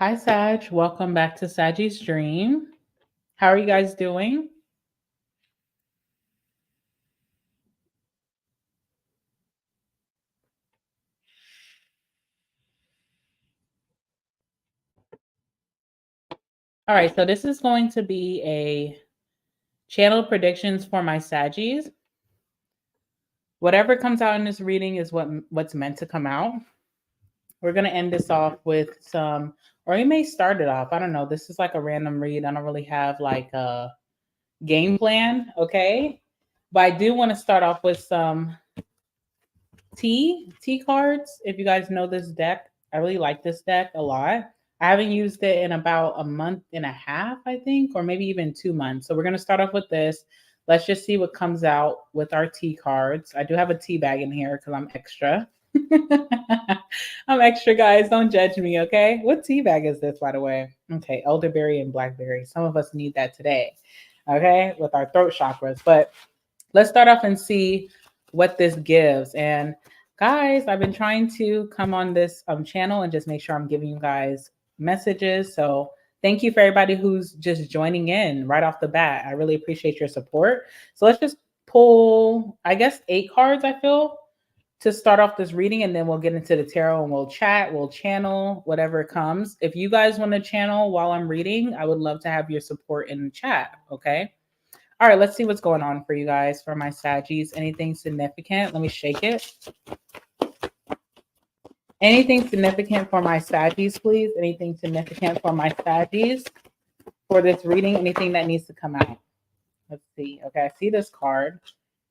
Hi, Sag. Welcome back to Saggy's Dream. How are you guys doing? All right, so this is going to be a channel predictions for my Saggies. Whatever comes out in this reading is what's meant to come out. We're going to end this off with some, or we may start it off. I don't know. This is like a random read. I don't really have like a game plan, okay? But I do want to start off with some T cards. If you guys know this deck, I really like this deck a lot. I haven't used it in about a month and a half, I think, or maybe even 2 months. So we're going to start off with this. Let's just see what comes out with our T cards. I do have a tea bag in here because I'm extra. I'm extra, guys. Don't judge me, okay? What tea bag is this, by the way? Okay, elderberry and blackberry. Some of us need that today, okay, with our throat chakras. But let's start off and see what this gives. And guys, I've been trying to come on this channel and just make sure I'm giving you guys messages. So thank you for everybody who's just joining in right off the bat. I really appreciate your support. So let's just pull, I guess, 8 cards, I feel, to start off this reading, and then we'll get into the tarot and we'll chat, we'll channel, whatever comes. If you guys want to channel while I'm reading, I would love to have your support in the chat, okay? All right, let's see what's going on for you guys for my Saggies. Anything significant? Let me shake it. Anything significant for my Saggies, please? Anything significant for my Saggies for this reading? Anything that needs to come out? Let's see. Okay, I see this card,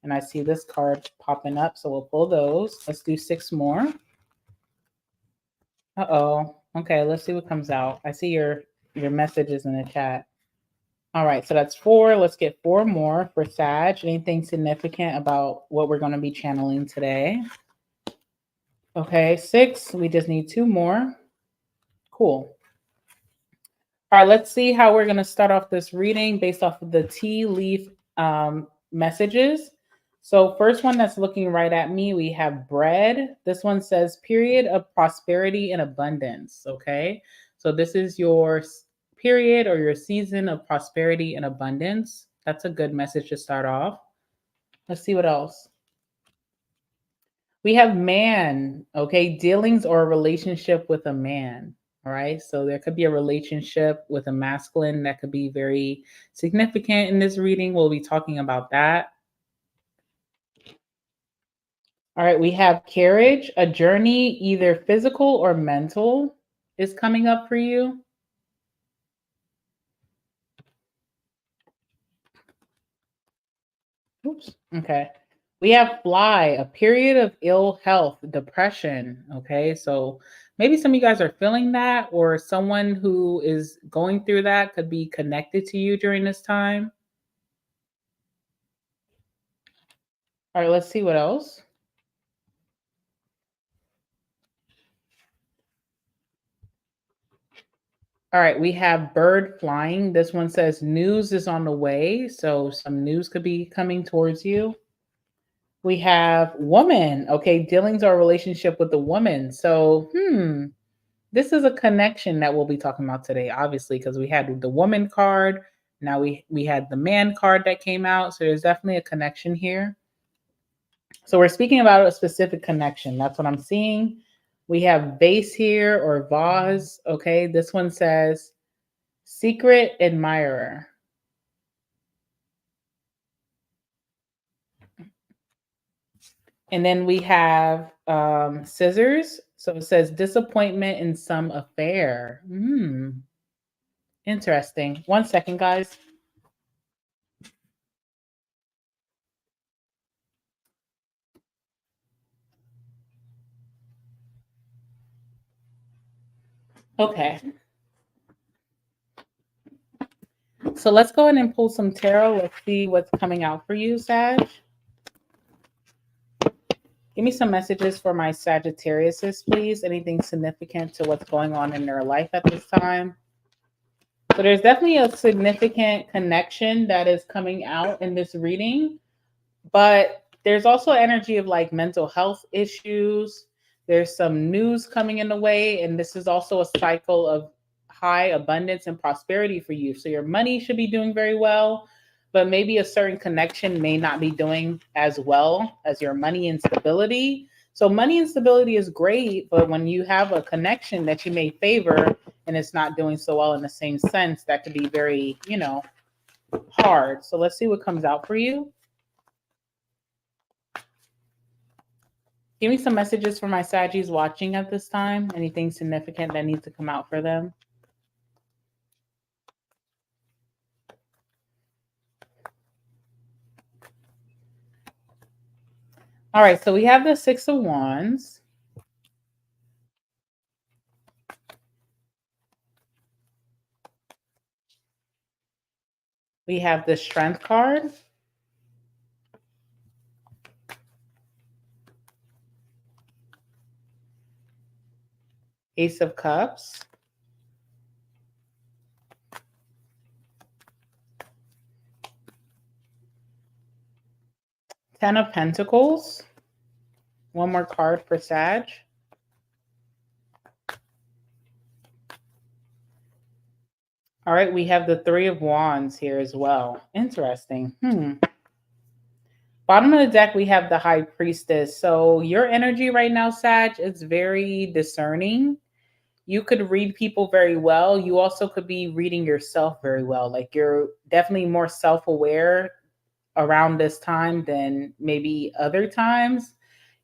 and I see this card popping up, so we'll pull those. Let's do 6 more. Uh-oh. Okay, let's see what comes out. I see your messages in the chat. All right, so that's 4. Let's get 4 more for Sag. Anything significant about what we're going to be channeling today? Okay, 6. We just need 2 more. Cool. All right, let's see how we're going to start off this reading based off of the tea leaf messages. So first one that's looking right at me, we have bread. This one says period of prosperity and abundance, okay? So this is your period or your season of prosperity and abundance. That's a good message to start off. Let's see what else. We have man, okay? Dealings or a relationship with a man, all right? So there could be a relationship with a masculine that could be very significant in this reading. We'll be talking about that. All right, we have carriage, a journey, either physical or mental, is coming up for you. Oops. Okay. We have fly, a period of ill health, depression. Okay. So maybe some of you guys are feeling that, or someone who is going through that could be connected to you during this time. All right, let's see what else. All right, we have bird flying. This one says news is on the way. So some news could be coming towards you. We have woman. Okay, dealings or relationship with the woman. So, this is a connection that we'll be talking about today, obviously, because we had the woman card. Now we had the man card that came out. So there's definitely a connection here. So we're speaking about a specific connection. That's what I'm seeing. We have vase here or vase. Okay, this one says secret admirer. And then we have scissors. So it says disappointment in some affair. Interesting. 1 second, guys. Okay. So let's go ahead and pull some tarot. Let's see what's coming out for you, Sag. Give me some messages for my Sagittariuses, please. Anything significant to what's going on in their life at this time. So there's definitely a significant connection that is coming out in this reading, but there's also energy of like mental health issues. There's some news coming in the way, and this is also a cycle of high abundance and prosperity for you. So your money should be doing very well, but maybe a certain connection may not be doing as well as your money and stability. So money and stability is great, but when you have a connection that you may favor and it's not doing so well in the same sense, that could be very, hard. So let's see what comes out for you. Give me some messages for my Saggies watching at this time. Anything significant that needs to come out for them? All right, so we have the Six of Wands. We have the Strength card. Ace of Cups. Ten of Pentacles. One more card for Sag. All right, we have the Three of Wands here as well. Interesting. Bottom of the deck, we have the High Priestess. So your energy right now, Sag, is very discerning. You could read people very well. You also could be reading yourself very well. Like you're definitely more self-aware around this time than maybe other times.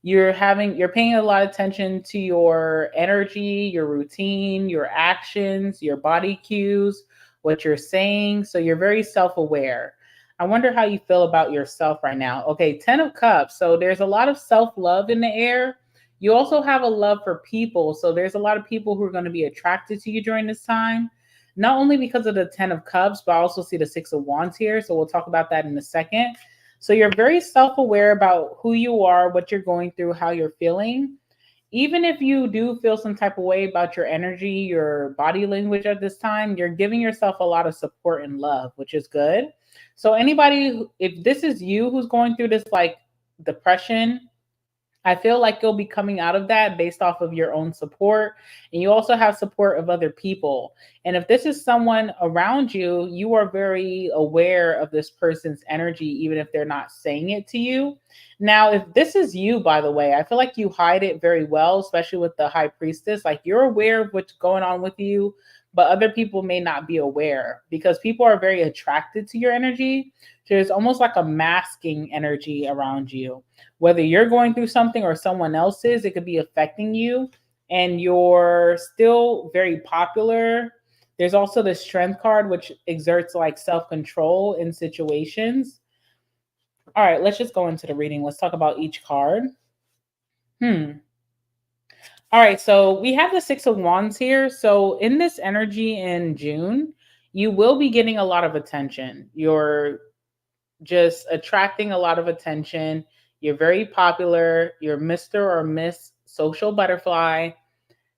You're paying a lot of attention to your energy, your routine, your actions, your body cues, what you're saying. So you're very self-aware. I wonder how you feel about yourself right now. Okay, 10 of Cups. So there's a lot of self-love in the air. You also have a love for people. So there's a lot of people who are going to be attracted to you during this time. Not only because of the 10 of Cups, but I also see the Six of Wands here. So we'll talk about that in a second. So you're very self-aware about who you are, what you're going through, how you're feeling. Even if you do feel some type of way about your energy, your body language at this time, you're giving yourself a lot of support and love, which is good. So anybody, if this is you who's going through this like depression, I feel like you'll be coming out of that based off of your own support. And you also have support of other people. And if this is someone around you, you are very aware of this person's energy, even if they're not saying it to you. Now, if this is you, by the way, I feel like you hide it very well, especially with the High Priestess. Like you're aware of what's going on with you, but other people may not be aware because people are very attracted to your energy. There's almost like a masking energy around you. Whether you're going through something or someone else is, it could be affecting you and you're still very popular. There's also the Strength card, which exerts like self-control in situations. All right, let's just go into the reading. Let's talk about each card. All right, so we have the Six of Wands here. So in this energy in June, you will be getting a lot of attention. You're just attracting a lot of attention. You're very popular. You're Mr. or Miss Social Butterfly.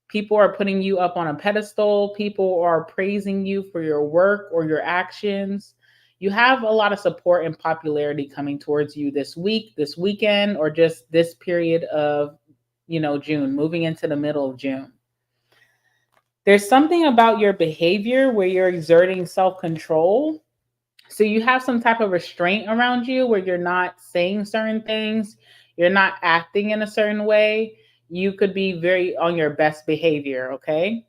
People are putting you up on a pedestal. People are praising you for your work or your actions. You have a lot of support and popularity coming towards you this week, this weekend, or just this period of, June, moving into the middle of June. There's something about your behavior where you're exerting self-control. So you have some type of restraint around you where you're not saying certain things, you're not acting in a certain way. You could be very on your best behavior, okay?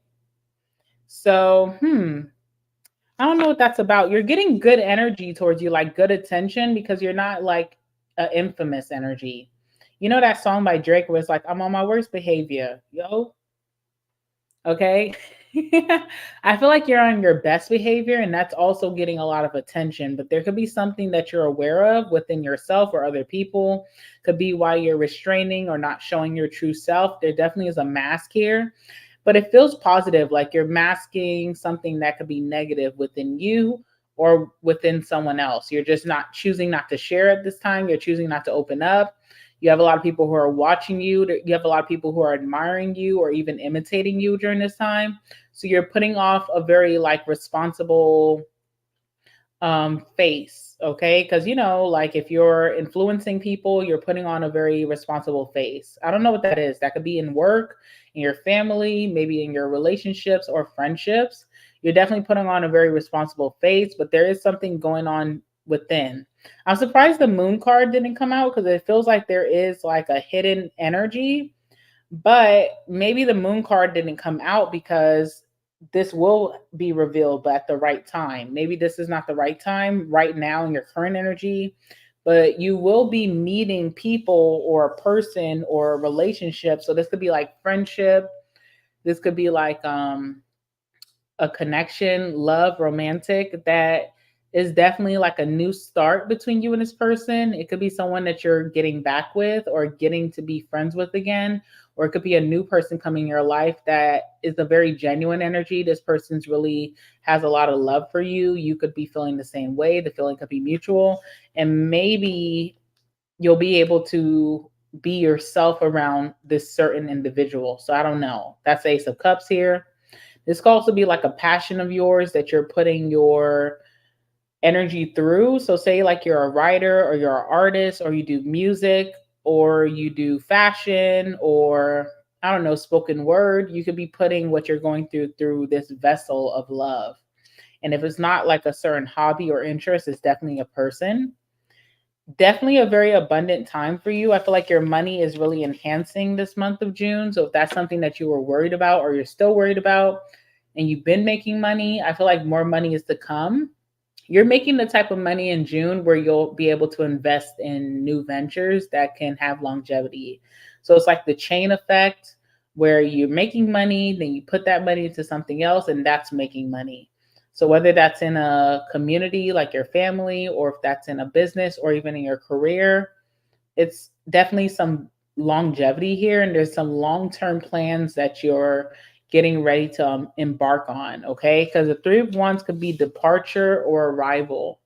So, I don't know what that's about. You're getting good energy towards you, like good attention, because you're not like an infamous energy. You know that song by Drake where it's like, I'm on my worst behavior, yo? Okay. I feel like you're on your best behavior and that's also getting a lot of attention, but there could be something that you're aware of within yourself or other people. Could be why you're restraining or not showing your true self. There definitely is a mask here, but it feels positive, like you're masking something that could be negative within you or within someone else. You're just not choosing not to share at this time. You're choosing not to open up. You have a lot of people who are watching you. You have a lot of people who are admiring you or even imitating you during this time. So you're putting off a very like responsible face, okay? Because, like if you're influencing people, you're putting on a very responsible face. I don't know what that is. That could be in work, in your family, maybe in your relationships or friendships. You're definitely putting on a very responsible face, but there is something going on within. I'm surprised the moon card didn't come out because it feels like there is like a hidden energy, but maybe the moon card didn't come out because this will be revealed but at the right time. Maybe this is not the right time right now in your current energy, but you will be meeting people or a person or a relationship. So this could be like friendship. This could be like a connection, love, romantic, that is definitely like a new start between you and this person. It could be someone that you're getting back with or getting to be friends with again, or it could be a new person coming in your life that is a very genuine energy. This person's really has a lot of love for you. You could be feeling the same way. The feeling could be mutual, and maybe you'll be able to be yourself around this certain individual. So I don't know. That's Ace of Cups here. This could also be like a passion of yours that you're putting your energy through. So say like you're a writer or you're an artist or you do music or you do fashion or I don't know, spoken word. You could be putting what you're going through this vessel of love. And if it's not like a certain hobby or interest, it's definitely a person. Definitely a very abundant time for you. I feel like your money is really enhancing this month of June. So if that's something that you were worried about or you're still worried about and you've been making money, I feel like more money is to come. You're making the type of money in June where you'll be able to invest in new ventures that can have longevity. So it's like the chain effect where you're making money, then you put that money into something else, and that's making money. So whether that's in a community like your family, or if that's in a business, or even in your career, it's definitely some longevity here, and there's some long-term plans that you're getting ready to embark on, okay? Because the Three of Wands could be departure or arrival.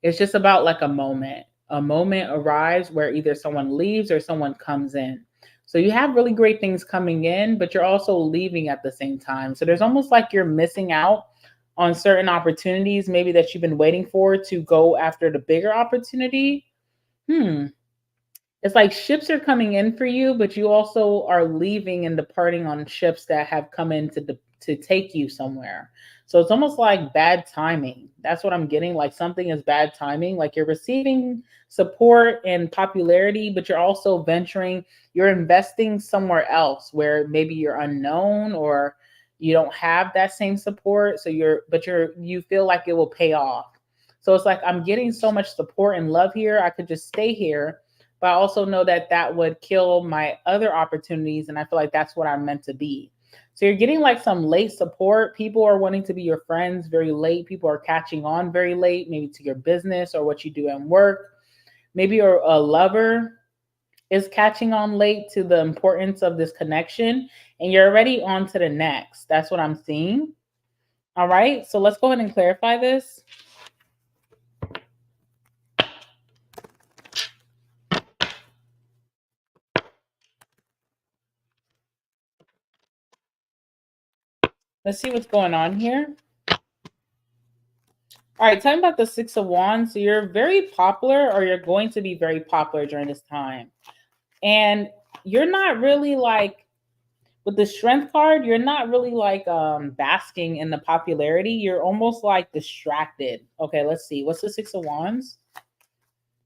It's just about like a moment. A moment arrives where either someone leaves or someone comes in. So you have really great things coming in, but you're also leaving at the same time. So there's almost like you're missing out on certain opportunities, maybe that you've been waiting for to go after the bigger opportunity. Hmm. It's like ships are coming in for you, but you also are leaving and departing on ships that have come in to take you somewhere. So it's almost like bad timing. That's what I'm getting. Like something is bad timing. Like you're receiving support and popularity, but you're also venturing, you're investing somewhere else where maybe you're unknown or you don't have that same support. So you feel like it will pay off. So it's like I'm getting so much support and love here. I could just stay here, but I also know that that would kill my other opportunities. And I feel like that's what I'm meant to be. So you're getting like some late support. People are wanting to be your friends very late. People are catching on very late, maybe to your business or what you do at work. Maybe you're a lover is catching on late to the importance of this connection, and you're already on to the next. That's what I'm seeing. All right. So let's go ahead and clarify this. Let's see what's going on here. All right, tell me about the Six of Wands. So you're very popular, or you're going to be very popular during this time. And you're not really like, with the Strength card, you're not really like basking in the popularity. You're almost like distracted. Okay, let's see. What's the Six of Wands?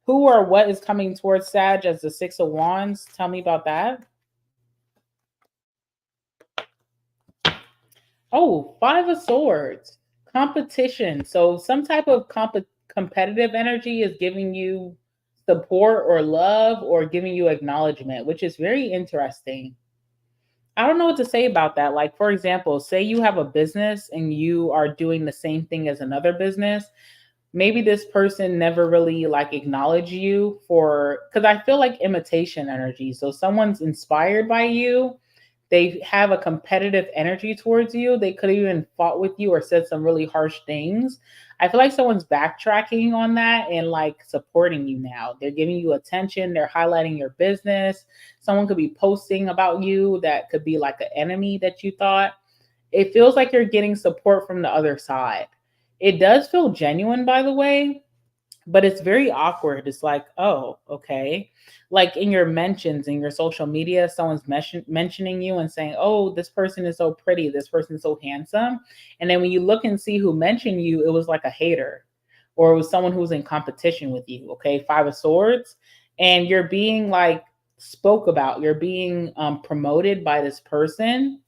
Who or what is coming towards Sag as the Six of Wands? Tell me about that. Oh, Five of Swords. Competition. So some type of competitive energy is giving you support or love or giving you acknowledgement, which is very interesting. I don't know what to say about that. Like, for example, say you have a business and you are doing the same thing as another business. Maybe this person never really like acknowledge you for, because I feel like imitation energy. So someone's inspired by you, they have a competitive energy towards you. They could have even fought with you or said some really harsh things. I feel like someone's backtracking on that and like supporting you now. They're giving you attention. They're highlighting your business. Someone could be posting about you that could be like an enemy that you thought. It feels like you're getting support from the other side. It does feel genuine, by the way. but it's very awkward. It's like, oh, okay. Like in your mentions in your social media, someone's mentioning you and saying, oh, this person is so pretty, this person's so handsome. And then when you look and see who mentioned you, it was like a hater, or it was someone who was in competition with you. Okay, Five of Swords. And you're being like spoke about, you're being promoted by this person.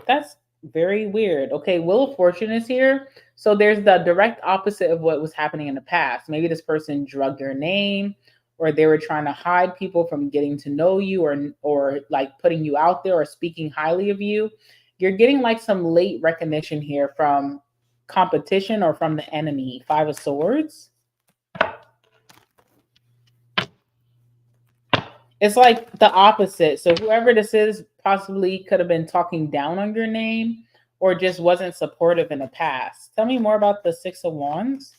That's very weird. Okay, Wheel of Fortune is here. So there's the direct opposite of what was happening in the past. Maybe this person drugged your name, or they were trying to hide people from getting to know you, or like putting you out there or speaking highly of you. You're getting like some late recognition here from competition or from the enemy. Five of Swords. It's like the opposite. So whoever this is possibly could have been talking down on your name or just wasn't supportive in the past. Tell me more about the Six of Wands.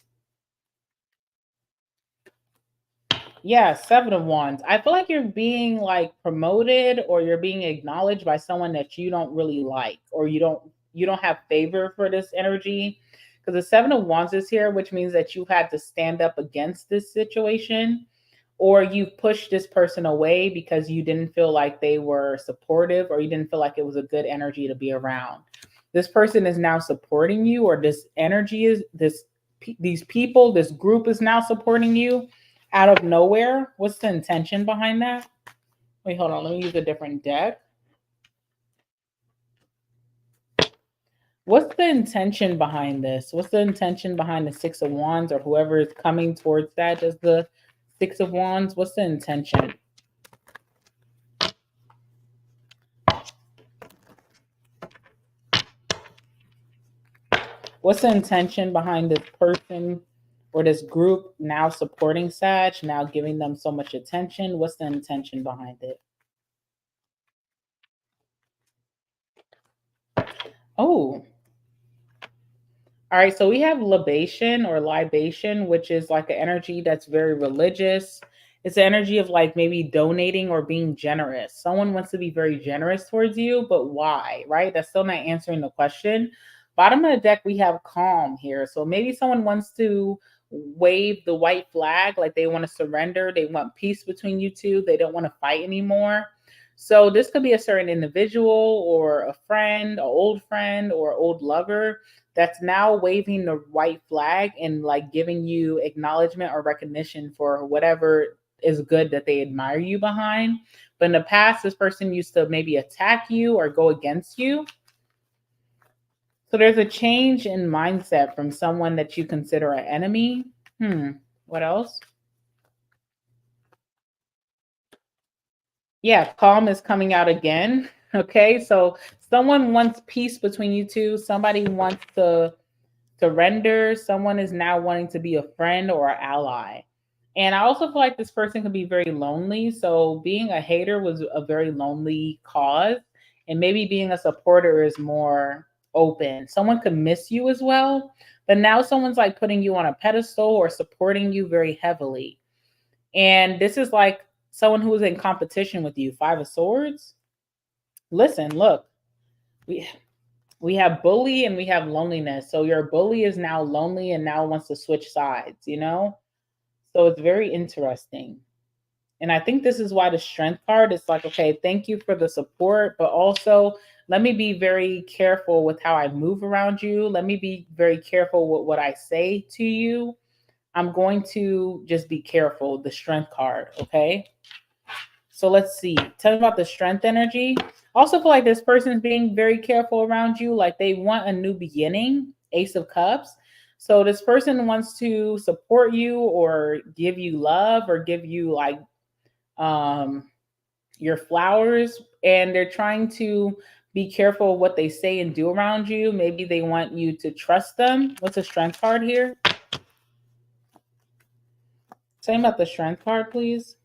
Yeah, Seven of Wands. I feel like you're being like promoted or you're being acknowledged by someone that you don't really like, or you don't have favor for this energy. Because the Seven of Wands is here, which means that you had to stand up against this situation, or you pushed this person away because you didn't feel like they were supportive, or you didn't feel like it was a good energy to be around. This person is now supporting you, or this energy is these people, this group is now supporting you out of nowhere. What's the intention behind that? Wait, hold on. Let me use a different deck. What's the intention behind this? What's the intention behind the Six of Wands, or whoever is coming towards that as the Six of Wands? What's the intention? What's the intention behind this person or this group now supporting Sag, now giving them so much attention? What's the intention behind it? Oh, all right. So we have libation, which is like an energy that's very religious. It's the energy of like maybe donating or being generous. Someone wants to be very generous towards you, but why, right? That's still not answering the question. Bottom of the deck, we have calm here. So maybe someone wants to wave the white flag, like they want to surrender. They want peace between you two. They don't want to fight anymore. So this could be a certain individual or a friend, or old lover that's now waving the white flag and like giving you acknowledgement or recognition for whatever is good that they admire you behind. But in the past, this person used to maybe attack you or go against you. So there's a change in mindset from someone that you consider an enemy. What else? Yeah, calm is coming out again. Okay, so someone wants peace between you two. Somebody wants to surrender. Someone is now wanting to be a friend or an ally. And I also feel like this person can be very lonely. So being a hater was a very lonely cause. And maybe being a supporter is more open. Someone could miss you as well. But now someone's like putting you on a pedestal or supporting you very heavily. And this is like someone who is in competition with you. Five of Swords. Listen, look, we have bully and we have loneliness. So your bully is now lonely and now wants to switch sides, you know? So it's very interesting. And I think this is why the strength card is like, okay, thank you for the support, but also let me be very careful with how I move around you. Let me be very careful with what I say to you. I'm going to just be careful, the strength card, okay? So let's see. Tell me about the strength energy. Also feel like this person is being very careful around you. Like they want a new beginning. Ace of Cups. So this person wants to support you or give you love or give you like your flowers. And they're trying to be careful what they say and do around you. Maybe they want you to trust them. What's the strength card here? Tell me about the strength card, please.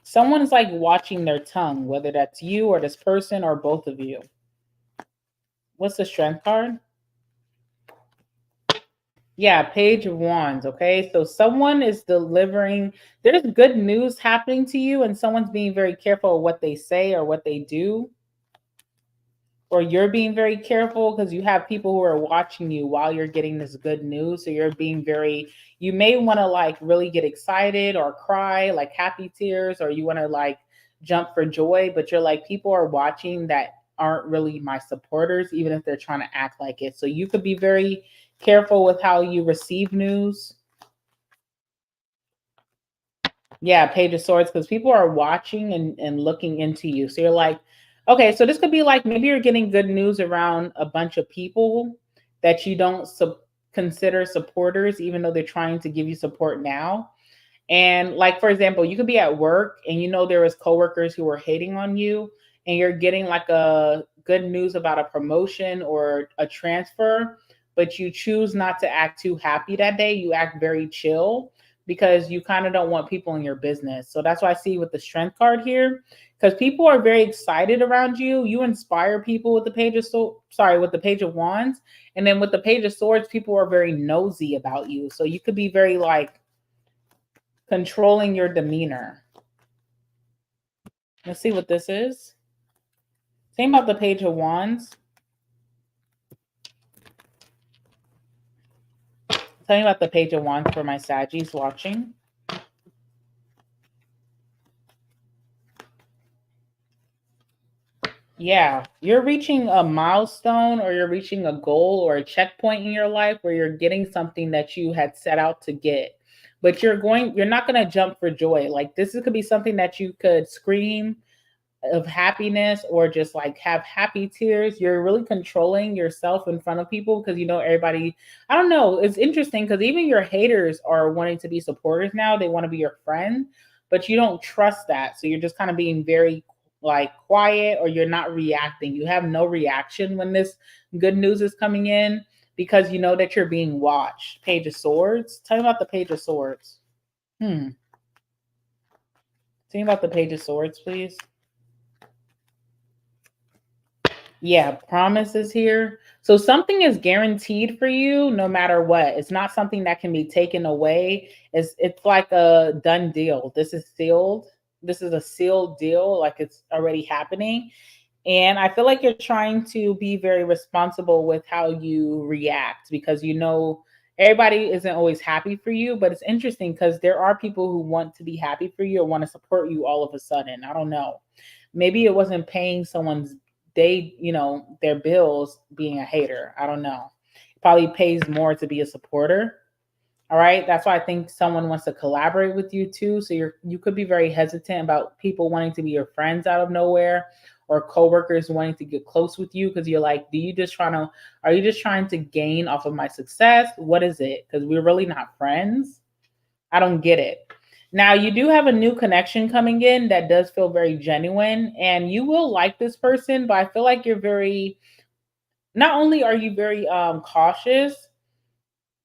Someone's like watching their tongue, whether that's you or this person or both of you. What's the strength card? Yeah, Page of Wands. Okay, so someone is delivering, there's good news happening to you, and someone's being very careful of what they say or what they do. or you're being very careful because you have people who are watching you while you're getting this good news. So you're being very, you may want to like really get excited or cry, like happy tears, or you want to like jump for joy, but you're like, people are watching that aren't really my supporters, even if they're trying to act like it. So you could be very careful with how you receive news. Yeah, Page of Swords, because people are watching and looking into you. So you're like, okay, so this could be like maybe you're getting good news around a bunch of people that you don't consider supporters, even though they're trying to give you support now. And like, for example, you could be at work and you know there was coworkers who were hating on you, and you're getting like a good news about a promotion or a transfer, but you choose not to act too happy that day. You act very chill because you kind of don't want people in your business. So that's why I see with the strength card here, because people are very excited around you. You inspire people with the page of with the page of wands. And then with the page of swords, people are very nosy about you. So you could be very like controlling your demeanor. Let's see what this is. Same about the page of wands. Tell me about the page of wands for my Saggies watching. Yeah, you're reaching a milestone, or you're reaching a goal or a checkpoint in your life where you're getting something that you had set out to get. But you're not going to jump for joy. Like this could be something that you could scream of happiness or just like have happy tears. You're really controlling yourself in front of people because you know everybody. I don't know. It's interesting because even your haters are wanting to be supporters now. They want to be your friend, but you don't trust that. So you're just kind of being very like quiet, or you're not reacting. You have no reaction when this good news is coming in because you know that you're being watched. Page of Swords. Tell me about the Page of Swords. Tell me about the Page of Swords, please. Yeah, promises here. So something is guaranteed for you no matter what. It's not something that can be taken away. It's like a done deal. This is sealed. This is a sealed deal, like it's already happening. And I feel like you're trying to be very responsible with how you react because you know everybody isn't always happy for you, but it's interesting because there are people who want to be happy for you or want to support you all of a sudden. I don't know. Maybe it wasn't paying someone's their bills being a hater. I don't know. It probably pays more to be a supporter. All right. That's why I think someone wants to collaborate with you too. So you could be very hesitant about people wanting to be your friends out of nowhere, or coworkers wanting to get close with you because you're like, are you just trying to gain off of my success? What is it? Because we're really not friends. I don't get it. Now, you do have a new connection coming in that does feel very genuine, and you will like this person, but I feel like not only are you very cautious,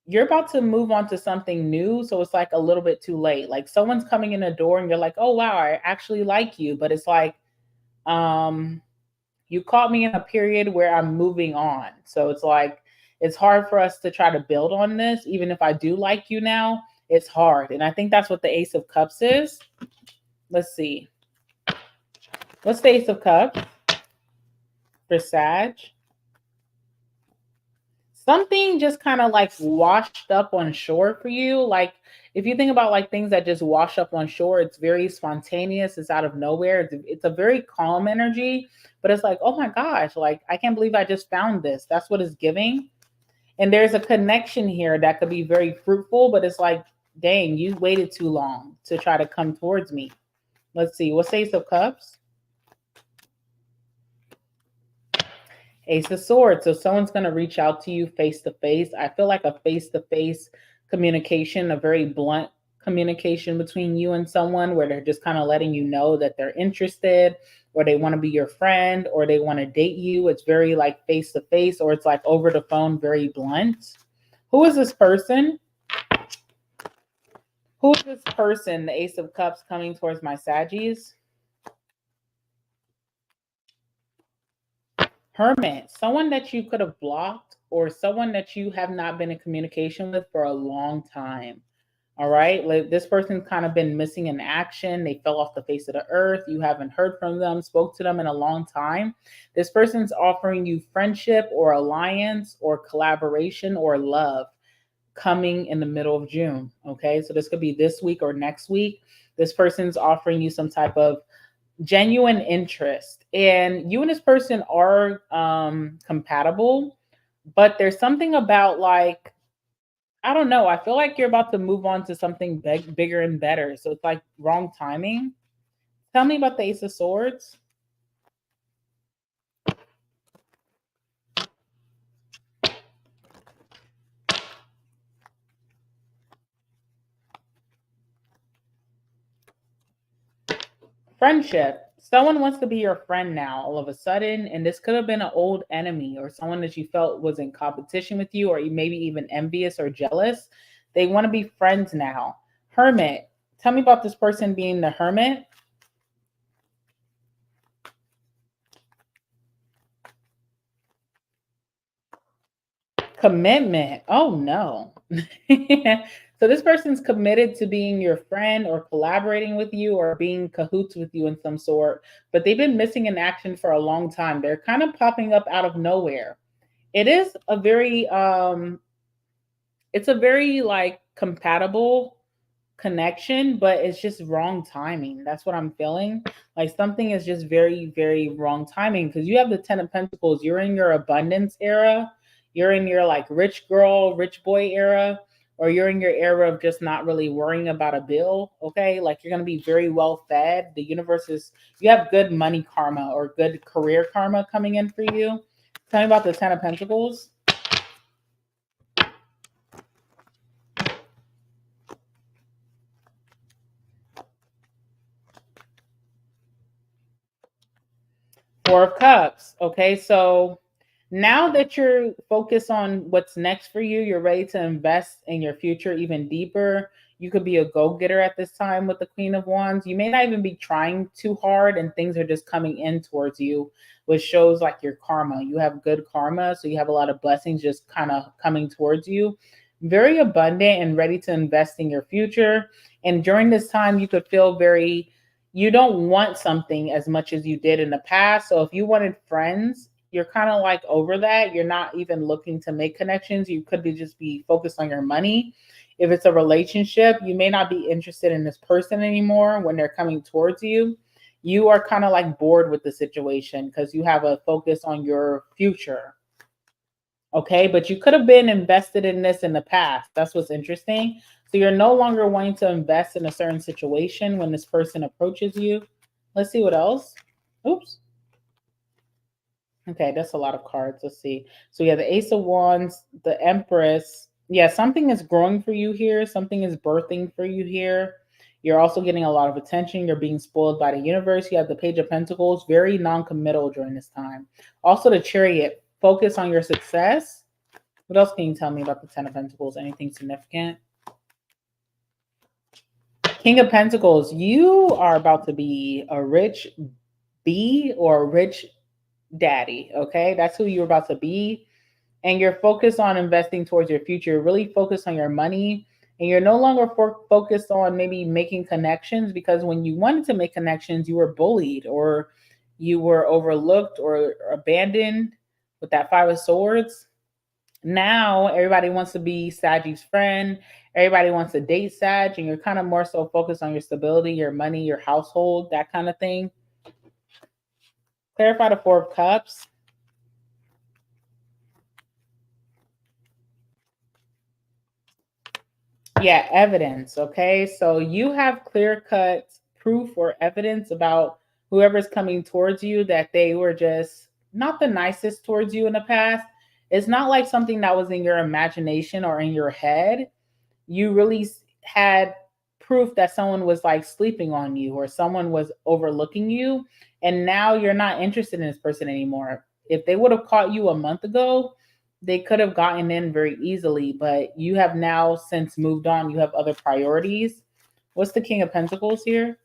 you're about to move on to something new. So it's like a little bit too late. Like someone's coming in the door and you're like, oh, wow, I actually like you. But it's like, you caught me in a period where I'm moving on. So it's like, it's hard for us to try to build on this. Even if I do like you now, it's hard. And I think that's what the Ace of Cups is. Let's see. What's the Ace of Cups for Sag? Something just kind of like washed up on shore for you. Like if you think about like things that just wash up on shore, it's very spontaneous. It's out of nowhere. It's a very calm energy, but it's like, oh my gosh, like I can't believe I just found this. That's what it's giving. And there's a connection here that could be very fruitful, but it's like, dang, you waited too long to try to come towards me. Let's see. What's Ace of Cups? Ace of Swords. So someone's going to reach out to you face to face. I feel like a face to face communication, a very blunt communication between you and someone where they're just kind of letting you know that they're interested, or they want to be your friend, or they want to date you. It's very like face to face, or it's like over the phone, very blunt. Who is this person? Who is this person? The Ace of Cups coming towards my Saggies. Hermit, someone that you could have blocked, or someone that you have not been in communication with for a long time. All right. Like this person's kind of been missing in action. They fell off the face of the earth. You haven't heard from them, spoke to them in a long time. This person's offering you friendship or alliance or collaboration or love coming in the middle of June. Okay. So this could be this week or next week. This person's offering you some type of genuine interest. And you and this person are compatible, but there's something about like, I don't know. I feel like you're about to move on to something bigger and better. So it's like wrong timing. Tell me about the Ace of Swords. Friendship. Someone wants to be your friend now all of a sudden, and this could have been an old enemy or someone that you felt was in competition with you, or maybe even envious or jealous. They want to be friends now. Hermit. Tell me about this person being the hermit. Commitment. Oh no. So this person's committed to being your friend or collaborating with you or being cahoots with you in some sort, but they've been missing in action for a long time. They're kind of popping up out of nowhere. It is a very it's a very like compatible connection, but it's just wrong timing. That's what I'm feeling. Like something is just very, very wrong timing because you have the 10 of Pentacles. You're in your abundance era. You're in your like rich girl, rich boy era, or you're in your era of just not really worrying about a bill. Okay. Like you're going to be very well fed. The universe is, you have good money karma or good career karma coming in for you. Tell me about the 10 of Pentacles. Four of Cups. Okay, so now that you're focused on what's next for you, you're ready to invest in your future even deeper. You could be a go-getter at this time with the Queen of Wands. You may not even be trying too hard and things are just coming in towards you, which shows like your karma. You have good karma, so you have a lot of blessings just kind of coming towards you. Very abundant and ready to invest in your future. And during this time, you could feel very, you don't want something as much as you did in the past. So if you wanted friends, you're kind of like over that. You're not even looking to make connections. You could be just be focused on your money. If it's a relationship, you may not be interested in this person anymore when they're coming towards you. You are kind of like bored with the situation because you have a focus on your future. Okay, but you could have been invested in this in the past. That's what's interesting. So you're no longer wanting to invest in a certain situation when this person approaches you. Let's see what else. Oops. Okay, that's a lot of cards. Let's see. So yeah, the Ace of Wands, the Empress. Yeah, something is growing for you here. Something is birthing for you here. You're also getting a lot of attention. You're being spoiled by the universe. You have the Page of Pentacles, very non-committal during this time. Also the Chariot, focus on your success. What else can you tell me about the Ten of Pentacles? Anything significant? King of Pentacles, you are about to be a rich bee or a rich daddy, okay? That's who you're about to be. And you're focused on investing towards your future. You're really focused on your money. And you're no longer focused on maybe making connections, because when you wanted to make connections, you were bullied or you were overlooked or abandoned with that Five of Swords. Now everybody wants to be Saggy's friend. Everybody wants to date Sag, and you're kind of more so focused on your stability, your money, your household, that kind of thing. Clarify the Four of Cups. Yeah, evidence. Okay. So you have clear cut proof or evidence about whoever's coming towards you that they were just not the nicest towards you in the past. It's not like something that was in your imagination or in your head. You really had proof that someone was like sleeping on you or someone was overlooking you. And now you're not interested in this person anymore. If they would have caught you a month ago, they could have gotten in very easily, but you have now since moved on. You have other priorities. What's the King of Pentacles here?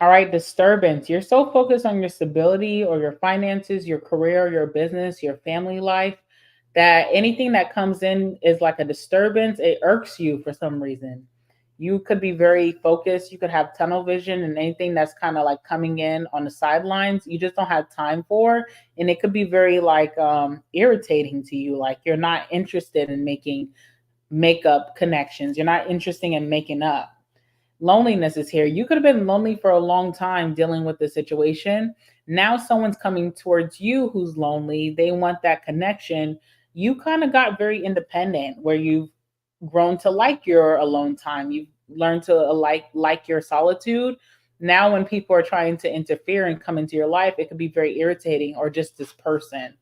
All right, disturbance. You're so focused on your stability or your finances, your career, your business, your family life. that anything that comes in is like a disturbance. It irks you for some reason. You could be very focused. You could have tunnel vision, and anything that's kind of like coming in on the sidelines, you just don't have time for. And it could be very like irritating to you. Like you're not interested in making makeup connections. You're not interested in making up. Loneliness is here. You could have been lonely for a long time dealing with the situation. Now someone's coming towards you who's lonely. They want that connection. You kind of got very independent where you've grown to like your alone time. You've learned to like your solitude. Now when people are trying to interfere and come into your life, it could be very irritating, or just this person.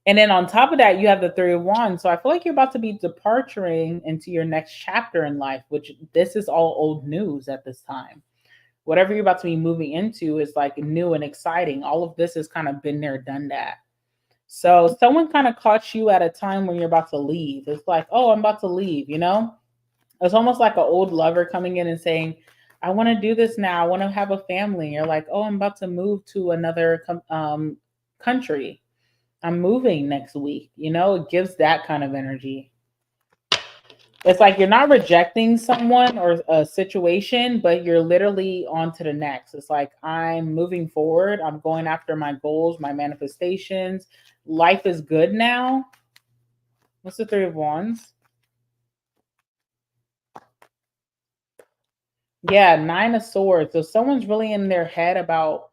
And then on top of that, you have the Three of Wands. So I feel like you're about to be departuring into your next chapter in life, which this is all old news at this time. Whatever you're about to be moving into is like new and exciting. All of this has kind of been there, done that. So someone kind of caught you at a time when you're about to leave. It's like, oh, I'm about to leave, you know? It's almost like an old lover coming in and saying, I want to do this now. I want to have a family. You're like, oh, I'm about to move to another country. I'm moving next week. You know, it gives that kind of energy. It's like you're not rejecting someone or a situation, but you're literally on to the next. It's like I'm moving forward. I'm going after my goals, my manifestations. Life is good now. What's the Three of Wands? Yeah, Nine of Swords. So someone's really in their head about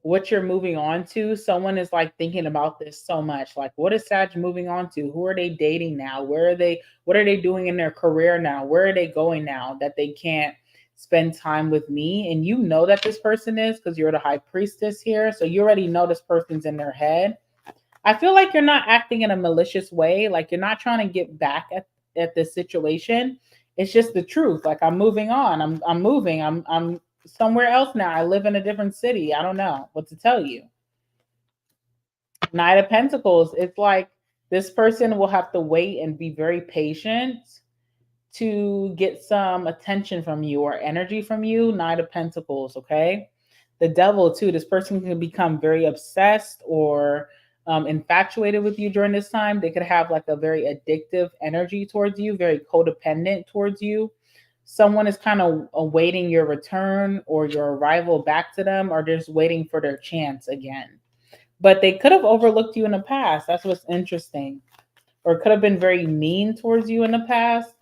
what you're moving on to. Someone is like thinking about this so much. Like, what is Sag moving on to? Who are they dating now? Where are they? What are they doing in their career now? Where are they going now that they can't spend time with me? And you know that this person is, because you're the high priestess here. So you already know this person's in their head. I feel like you're not acting in a malicious way. Like you're not trying to get back at this situation. It's just the truth. Like I'm moving on. I'm moving. I'm somewhere else now. I live in a different city. I don't know what to tell you. Knight of Pentacles. It's like this person will have to wait and be very patient to get some attention from you or energy from you. Knight of Pentacles. Okay. The Devil too. This person can become very obsessed or infatuated with you during this time. They could have like a very addictive energy towards you, very codependent towards you. Someone is kind of awaiting your return or your arrival back to them, or just waiting for their chance again. But they could have overlooked you in the past. That's what's interesting. Or could have been very mean towards you in the past.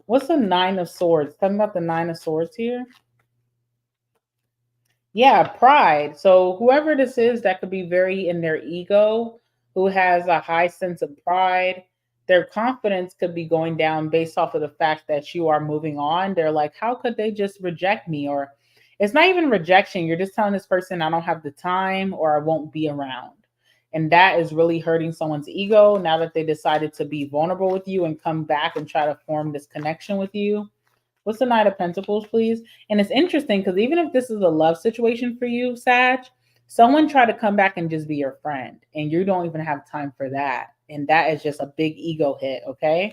What's the Nine of Swords? Tell me about the Nine of Swords here. Yeah, pride. So whoever this is, that could be very in their ego, who has a high sense of pride. Their confidence could be going down based off of the fact that you are moving on. They're like, how could they just reject me? Or it's not even rejection. You're just telling this person, I don't have the time or I won't be around. And that is really hurting someone's ego now that they decided to be vulnerable with you and come back and try to form this connection with you. What's the Knight of Pentacles, please? And it's interesting because even if this is a love situation for you, Sag, someone tried to come back and just be your friend, and you don't even have time for that. And that is just a big ego hit, okay?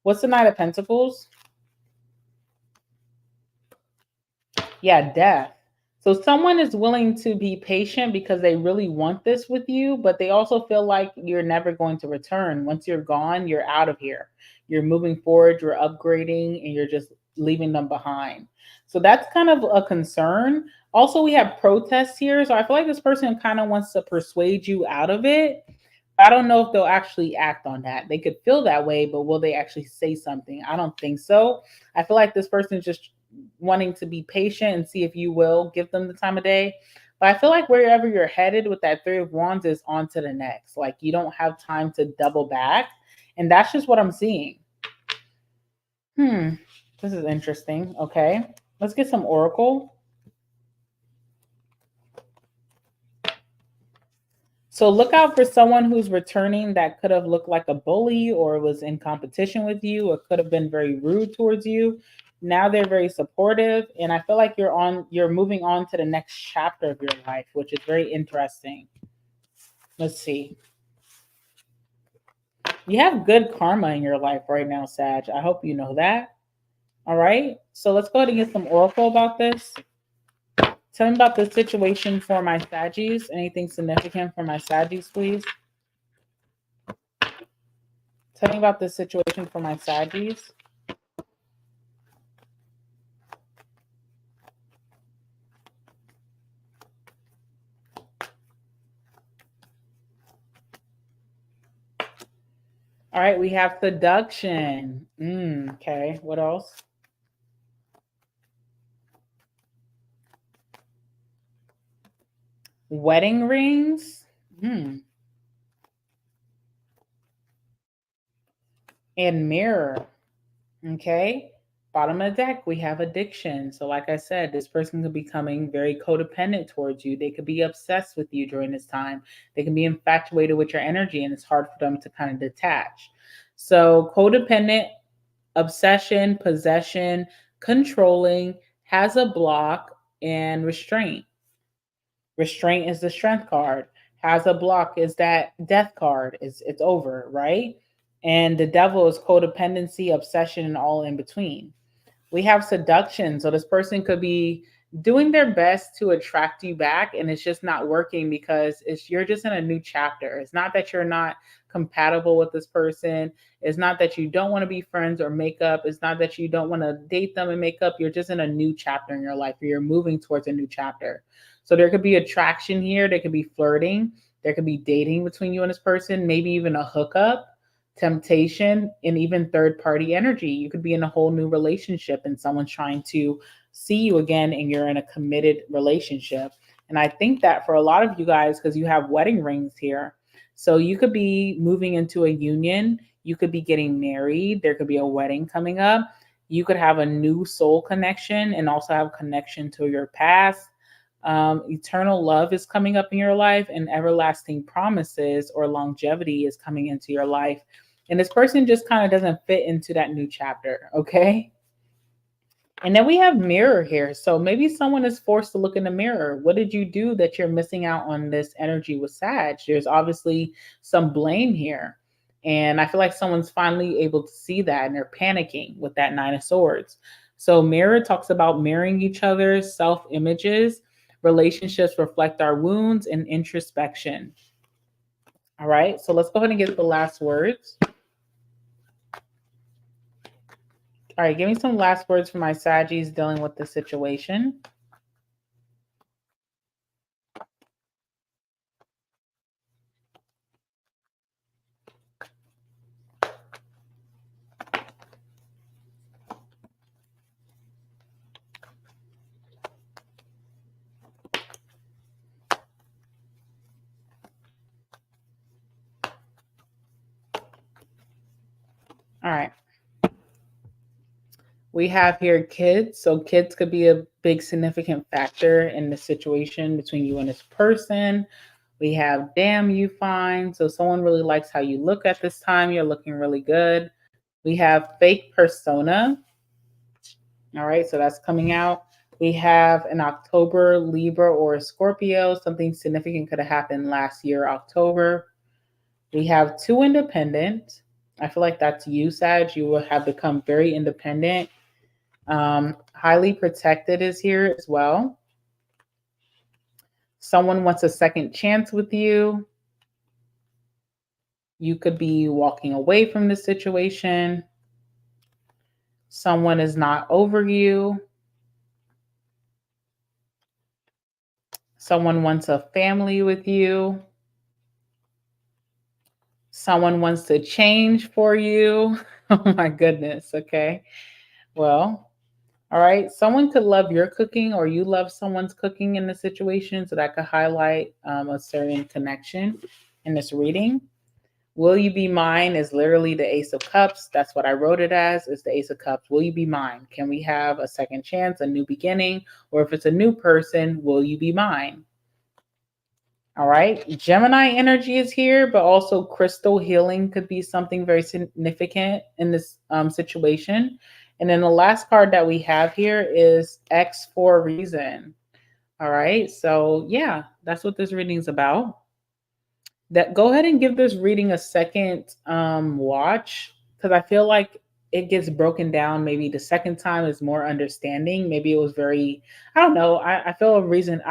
What's the Knight of Pentacles? Yeah, death. So someone is willing to be patient because they really want this with you, but they also feel like you're never going to return. Once you're gone, you're out of here. You're moving forward, you're upgrading, and you're just leaving them behind. So that's kind of a concern. Also, we have protests here. So I feel like this person kind of wants to persuade you out of it. I don't know if they'll actually act on that. They could feel that way, but will they actually say something? I don't think so. I feel like this person is just wanting to be patient and see if you will give them the time of day. But I feel like wherever you're headed with that Three of Wands is on to the next. Like you don't have time to double back. And that's just what I'm seeing. This is interesting. Okay. Let's get some Oracle. So look out for someone who's returning that could have looked like a bully or was in competition with you or could have been very rude towards you. Now they're very supportive, and I feel like you're moving on to the next chapter of your life, which is very interesting. Let's see. You have good karma in your life right now, Sag. I hope you know that. All right. So let's go ahead and get some Oracle about this. Tell me about the situation for my Saggies. Anything significant for my Saggies, please? Tell me about this situation for my Saggies. All right, we have seduction. Okay, what else? Wedding rings. And mirror. Okay. Bottom of the deck, we have addiction. So, like I said, this person could be becoming very codependent towards you. They could be obsessed with you during this time. They can be infatuated with your energy, and it's hard for them to kind of detach. So, codependent, obsession, possession, controlling, has a block, and restraint. Restraint is the strength card. Has a block is that death card. It's over, right? And the devil is codependency, obsession, and all in between. We have seduction. So this person could be doing their best to attract you back, and it's just not working because you're just in a new chapter. It's not that you're not compatible with this person. It's not that you don't want to be friends or make up. It's not that you don't want to date them and make up. You're just in a new chapter in your life. You're moving towards a new chapter. So there could be attraction here. There could be flirting. There could be dating between you and this person, maybe even a hookup, temptation, and even third party energy. You could be in a whole new relationship and someone's trying to see you again and you're in a committed relationship. And I think that for a lot of you guys, because you have wedding rings here, so you could be moving into a union, you could be getting married, there could be a wedding coming up, you could have a new soul connection and also have connection to your past. Eternal love is coming up in your life, and everlasting promises or longevity is coming into your life. And this person just kind of doesn't fit into that new chapter. Okay. And then we have mirror here. So maybe someone is forced to look in the mirror. What did you do that you're missing out on this energy with Sag? There's obviously some blame here. And I feel like someone's finally able to see that and they're panicking with that Nine of Swords. So mirror talks about mirroring each other's self images. Relationships reflect our wounds and introspection. All right. So let's go ahead and get the last words. All right, give me some last words for my Saggies dealing with the situation. All right. We have here kids. So kids could be a big significant factor in the situation between you and this person. We have damn you fine. So someone really likes how you look at this time. You're looking really good. We have fake persona. All right, so that's coming out. We have an October Libra or Scorpio. Something significant could have happened last year, October. We have two independent. I feel like that's you, Sag. You will have become very independent. Highly protected is here as well. Someone wants a second chance with you. You could be walking away from the situation. Someone is not over you. Someone wants a family with you. Someone wants to change for you. Oh my goodness. Okay. Well, all right. Someone could love your cooking or you love someone's cooking in the situation. So that could highlight a certain connection in this reading. Will you be mine is literally the Ace of Cups. That's what I wrote it as, is the Ace of Cups. Will you be mine? Can we have a second chance, a new beginning? Or if it's a new person, will you be mine? All right. Gemini energy is here, but also crystal healing could be something very significant in this situation. And then the last card that we have here is X for a reason. All right. So yeah, that's what this reading is about. That go ahead and give this reading a second watch, because I feel like it gets broken down. Maybe the second time is more understanding. Maybe it was very, I don't know. I feel a reason.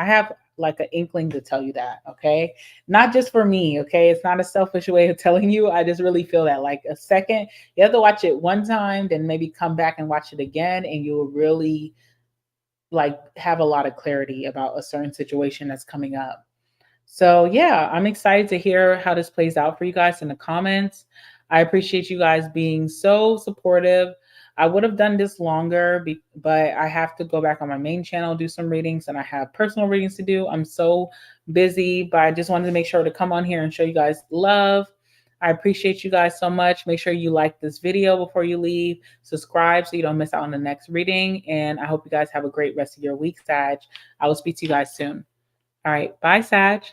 like an inkling to tell you that, okay? Not just for me, okay? It's not a selfish way of telling you. I just really feel that like a second, you have to watch it one time, then maybe come back and watch it again, and you'll really like have a lot of clarity about a certain situation that's coming up. So, yeah, I'm excited to hear how this plays out for you guys in the comments. I appreciate you guys being so supportive. I would have done this longer, but I have to go back on my main channel, do some readings, and I have personal readings to do. I'm so busy, but I just wanted to make sure to come on here and show you guys love. I appreciate you guys so much. Make sure you like this video before you leave. Subscribe so you don't miss out on the next reading. And I hope you guys have a great rest of your week, Sag. I will speak to you guys soon. All right. Bye, Sag.